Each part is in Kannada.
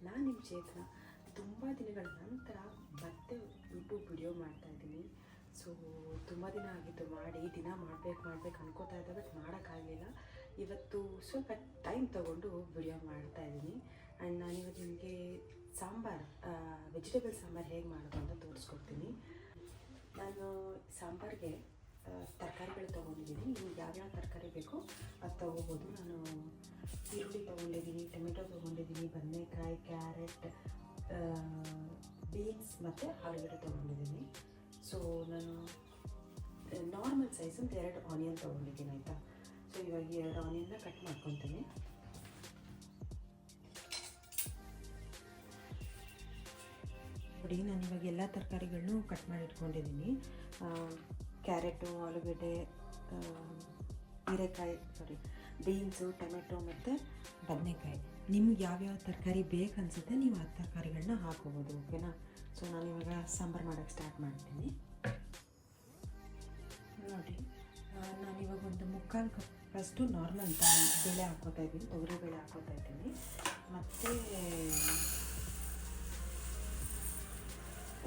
ನಾನು ನಿಮ್ಮ ಚೇತನ. ತುಂಬ ದಿನಗಳ ನಂತರ ಮತ್ತೆ ಯೂಟ್ಯೂಬ್ ವಿಡಿಯೋ ಮಾಡ್ತಾಯಿದ್ದೀನಿ. ಸೊ ತುಂಬ ದಿನ ಆಗಿತ್ತು ದಿನ ಮಾಡಬೇಕು ಅನ್ಕೋತಾ ಇದ್ದೆ, ಬಟ್ ಮಾಡೋಕ್ಕಾಗಲಿಲ್ಲ. ಇವತ್ತು ಸ್ವಲ್ಪ ಟೈಮ್ ತೊಗೊಂಡು ವಿಡಿಯೋ ಮಾಡ್ತಾಯಿದ್ದೀನಿ. ಆ್ಯಂಡ್ ನಾನಿವತ್ತು ನಿಮಗೆ ವೆಜಿಟೇಬಲ್ ಸಾಂಬಾರು ಹೇಗೆ ಮಾಡೋದು ಅಂತ ತೋರಿಸ್ಕೊಡ್ತೀನಿ. ನಾನು ಸಾಂಬಾರಿಗೆ ತರಕಾರಿಗಳು ತೊಗೊಂಡಿದ್ದೀನಿ. ನಿಮ್ಗೆ ಯಾವ್ಯಾವ ತರಕಾರಿ ಬೇಕೋ ಅದು ತೊಗೋಬೋದು. ನಾನು ಈರುಳ್ಳಿ ತೊಗೊಂಡಿದ್ದೀನಿ, ಟೊಮೆಟೊ ತೊಗೊಂಡಿದ್ದೀನಿ, ಬದನೆಕಾಯಿ, ಕ್ಯಾರೆಟ್, ಬೀನ್ಸ್ ಮತ್ತು ಆಲೂಗಡ್ಡೆ ತೊಗೊಂಡಿದ್ದೀನಿ. ಸೊ ನಾನು ನಾರ್ಮಲ್ ಸೈಜಿಂದ 2 ಆನಿಯನ್ ತೊಗೊಂಡಿದ್ದೀನಿ, ಆಯಿತಾ. ಸೊ ಇವಾಗ 2 ಆನಿಯನ್ನ ಕಟ್ ಮಾಡ್ಕೊತೀನಿ. ನೋಡಿ, ನಾನು ಇವಾಗ ಎಲ್ಲ ತರಕಾರಿಗಳನ್ನೂ ಕಟ್ ಮಾಡಿ ಇಟ್ಕೊಂಡಿದ್ದೀನಿ. ಕ್ಯಾರೆಟು, ಆಲೂಗಡ್ಡೆ, ಬೀನ್ಸು, ಟೊಮೆಟೊ ಮತ್ತು ಬದನೆಕಾಯಿ. ನಿಮ್ಗೆ ಯಾವ್ಯಾವ ತರಕಾರಿ ಬೇಕನ್ಸುತ್ತೆ ನೀವು ಆ ತರಕಾರಿಗಳನ್ನ ಹಾಕೋಬೋದು, ಓಕೆನಾ. ಸೊ ನಾನಿವಾಗ ಸಾಂಬಾರು ಮಾಡೋಕ್ಕೆ ಸ್ಟಾರ್ಟ್ ಮಾಡ್ತೀನಿ. ನೋಡಿ, ನಾನಿವಾಗ ಒಂದು 3/4 ಕಪ್ಪಷ್ಟು ನಾರ್ಮಲ್ ಬೇಳೆ ಹಾಕ್ಕೋತಾಯಿದ್ದೀನಿ, ತೊಗರಿ ಬೇಳೆ ಹಾಕ್ಕೋತಾಯಿದ್ದೀನಿ. ಮತ್ತು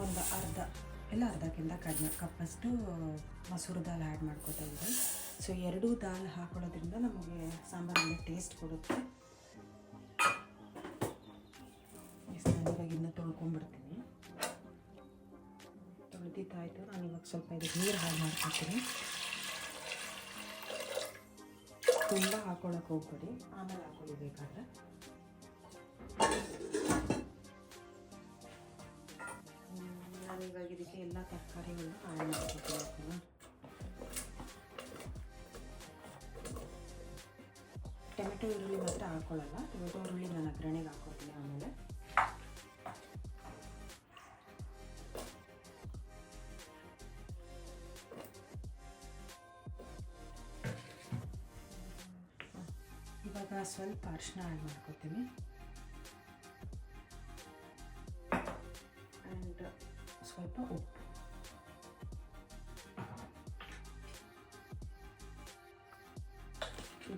ಒಂದು ಅರ್ಧಕ್ಕಿಂತ ಕಡಿಮೆ ಕಪ್ಪಷ್ಟು ಮಸೂರು ದಾಲ್ ಆ್ಯಡ್ ಮಾಡ್ಕೋತಾ ಇದ್ದೀನಿ. ಸೊ 2 ದಾಲ್ ಹಾಕೊಳ್ಳೋದ್ರಿಂದ ನಮಗೆ ಸಾಂಬಾರಲ್ಲಿ ಟೇಸ್ಟ್ ಕೊಡುತ್ತೆ. ನಾನಿವಾಗ ಇನ್ನೂ ತೊಳ್ಕೊಂಡ್ಬಿಡ್ತೀನಿ. ತೊಳೆದಿದ್ದಾಯಿತು. ನಾನಿವಾಗ ಸ್ವಲ್ಪ ಇದಕ್ಕೆ ನೀರು ಹಾಳು ಮಾಡ್ಕೊತೀನಿ. ತುಂಬ ಹಾಕೊಳ್ಳೋಕೆ ಹೋಗ್ಬೇಡಿ, ಆಮೇಲೆ ಹಾಕೊಳ್ಳಿ ಬೇಕಾದ್ರೆ. ನಾನಿವಾಗ ಇದಕ್ಕೆ ಎಲ್ಲ ತರಕಾರಿಗಳನ್ನ ಆ್ಯಡ್ ಮಾಡ್ಕೊತೀನಿ. ಟೊಮೆಟೊ ಈರುಳ್ಳಿ ಮಾತ್ರ ಹಾಕ್ಕೊಳ್ಳಲ್ಲ. ಟೊಮೆಟೊ ಈರುಳ್ಳಿ ನಾನು ಅಗ್ರಣೆಗೆ ಹಾಕ್ಕೊತೀನಿ ಆಮೇಲೆ. ಇವಾಗ ಸ್ವಲ್ಪ ಅರಿಶಿನ ಆ್ಯಡ್ ಮಾಡ್ಕೊತೀನಿ. ಆ್ಯಂಡ್ ಸ್ವಲ್ಪ ಉಪ್ಪು.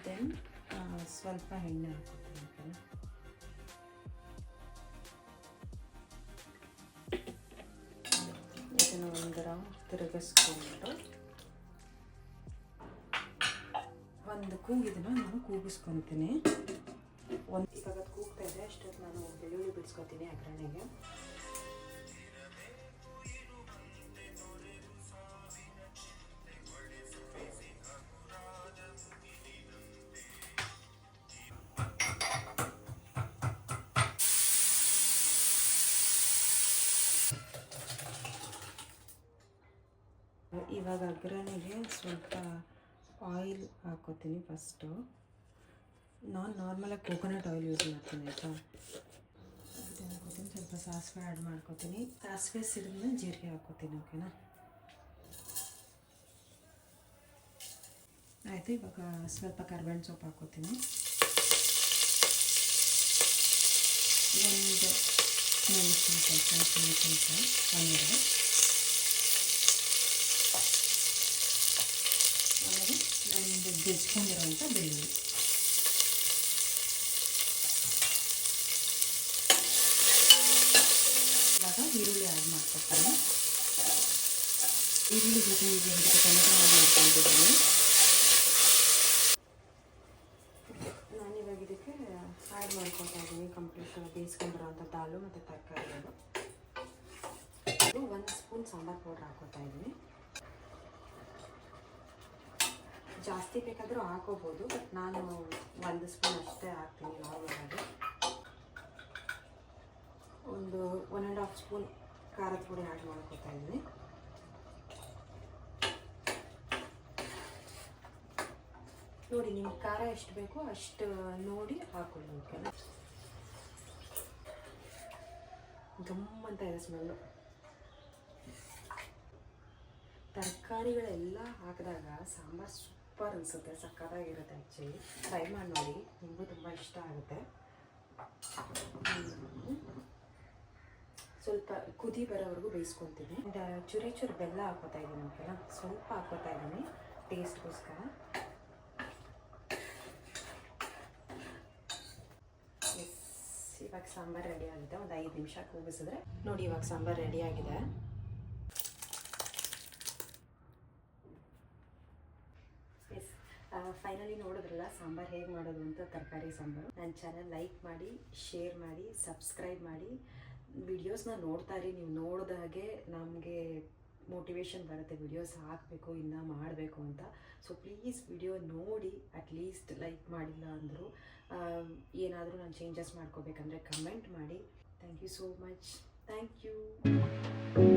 ದೆನ್ ಸ್ವಲ್ಪ ಎಣ್ಣೆ ಹಾಕ್ಕೊತೀನಿ. ಇದನ್ನು ಒಂದು ರೌಂಡ್ ತಿರುಗಿಸ್ಕೊಂಡು ಒಂದು ಕೂಗಿದನ್ನು ನಾನು ಕೂಗಿಸ್ಕೊತೀನಿ. ಇವಾಗ ಅದು ಕೂಗ್ತಾ ಇದೆ, ಅಷ್ಟೊತ್ತು ನಾನು ಬೆಳ್ಳುಳ್ಳಿ ಬಿಡಿಸ್ಕೊತೀನಿ ಅಗ್ರಣೆಗೆ. ಇವಾಗ ಅಗ್ರಣೆಗೆ ಸ್ವಲ್ಪ ಆಯಿಲ್ ಹಾಕ್ಕೋತೀನಿ. ಫಸ್ಟು ನಾನು ನಾರ್ಮಲಾಗಿ ಕೋಕೋನಟ್ ಆಯಿಲ್ ಯೂಸ್ ಮಾಡ್ತೀನಿ, ಆಯಿತಾ. ಇದು ಹಾಕ್ಕೋತೀನಿ. ಸ್ವಲ್ಪ ಸಾಸಿವೆ ಆ್ಯಡ್ ಮಾಡ್ಕೋತೀನಿ. ಸಾಸಿವೆ ಸಿಡಿದ್ಮೇಲೆ ಜೀರಿಗೆ ಹಾಕ್ಕೋತೀನಿ, ಓಕೆನಾ. ಆಯಿತು. ಇವಾಗ ಸ್ವಲ್ಪ ಕರ್ಬೇವಿನ ಸೊಪ್ಪು ಹಾಕ್ಕೋತೀನಿ. ಒಂದು ಮೆಣಸಿನ್ಕಾಯಿ ಒಂದೆರಡು. ಆಮೇಲೆ ಒಂದು ಬೆಚ್ಕೊಂಡಿರೋಂಥ ಬೆಳ್ಳುಳ್ಳಿ. ಇವಾಗ ಈರುಳ್ಳಿ ಆ್ಯಡ್ ಮಾಡ್ಕೊತೀನಿ. ಈರುಳ್ಳಿ ಜೊತೆ ಇದಕ್ಕೆ ಟೊಮೆಟೊ ಆ್ಯಡ್ ಮಾಡ್ಕೊಂಡಿದ್ದೀನಿ. ನಾನಿವಾಗ ಇದಕ್ಕೆ ಆ್ಯಡ್ ಮಾಡ್ಕೊತಾ ಇದ್ದೀನಿ ಕಂಪ್ಲೀಟ್ ಬೇಯಿಸ್ಕೊಂಡಿರೋಂಥ ದಾಲು ಮತ್ತು ತರಕಾರಿಗಳು. 1 ಸ್ಪೂನ್ ಸಾಂಬಾರು ಪೌಡ್ರ್ ಹಾಕ್ಕೊತಾ ಇದ್ದೀನಿ. ಜಾಸ್ತಿ ಬೇಕಾದರೂ ಹಾಕೋಬೋದು, ಬಟ್ ನಾನು 1 ಸ್ಪೂನ್ ಅಷ್ಟೇ ಹಾಕ್ತೀನಿ ನಾರ್ಮಲಾಗಿ. ಒಂದು 1.5 ಸ್ಪೂನ್ ಖಾರದ ಪುಡಿ ಆ್ಯಡ್ ಮಾಡ್ಕೊತಾ ಇದ್ದೀನಿ. ನೋಡಿ, ನಿಮ್ಗೆ ಖಾರ ಎಷ್ಟು ಬೇಕೋ ಅಷ್ಟು ನೋಡಿ ಹಾಕೊಳ್ಳಿ, ಓಕೆನಾ. ಗಮ್ಮಂತ ಇದೆ ಸ್ಮೆಲ್ಲು. ತರಕಾರಿಗಳೆಲ್ಲ ಹಾಕಿದಾಗ ಸಾಂಬಾರು ಸೂಪರ್ ಅನಿಸುತ್ತೆ, ಸಕ್ಕತ್ತಾಗಿರುತ್ತೆ. ಆ್ಯಕ್ಚುಲಿ ಟ್ರೈ ಮಾಡಿ ನೋಡಿ, ನಿಮಗೂ ತುಂಬ ಇಷ್ಟ ಆಗುತ್ತೆ. ಸ್ವಲ್ಪ ಕುದಿ ಬರೋವರೆಗೂ ಬೇಯಿಸ್ಕೊತೀನಿ. ಚೂರು ಬೆಲ್ಲ ಹಾಕ್ಕೋತಾ ಇದ್ದೀನಿ, ಓಕೆನಾ. ಸ್ವಲ್ಪ ಹಾಕ್ಕೋತಾ ಇದ್ದೀನಿ ಟೇಸ್ಟ್ಗೋಸ್ಕರ. ಇವಾಗ ಸಾಂಬಾರು ರೆಡಿ ಆಗಿದೆ. ಒಂದು 5 ನಿಮಿಷ ಕೂಗಿಸಿದ್ರೆ ನೋಡಿ, ಇವಾಗ ಸಾಂಬಾರು ರೆಡಿ ಆಗಿದೆ. ಎಸ್, ಫೈನಲಿ ನೋಡಿದ್ರಲ್ಲ ಸಾಂಬಾರು ಹೇಗೆ ಮಾಡೋದು ಅಂತ, ತರಕಾರಿ ಸಾಂಬಾರು. ನನ್ನ ಚಾನಲ್ ಲೈಕ್ ಮಾಡಿ, ಶೇರ್ ಮಾಡಿ, ಸಬ್ಸ್ಕ್ರೈಬ್ ಮಾಡಿ. ವಿಡಿಯೋಸ್ನ ನೋಡ್ತಾ ಇರಿ. ನೀವು ನೋಡಿದಾಗೆ ನಮಗೆ ಮೋಟಿವೇಶನ್ ಬರುತ್ತೆ ವಿಡಿಯೋಸ್ ಹಾಕಬೇಕು, ಇನ್ನೂ ಮಾಡಬೇಕು ಅಂತ. ಸೊ ಪ್ಲೀಸ್ ವಿಡಿಯೋ ನೋಡಿ, ಅಟ್ಲೀಸ್ಟ್ ಲೈಕ್ ಮಾಡಿಲ್ಲ ಅಂದರು ಏನಾದರೂ ನಾನು ಚೇಂಜಸ್ ಮಾಡ್ಕೋಬೇಕಂದ್ರೆ ಕಮೆಂಟ್ ಮಾಡಿ. Thank you so much. Thank you.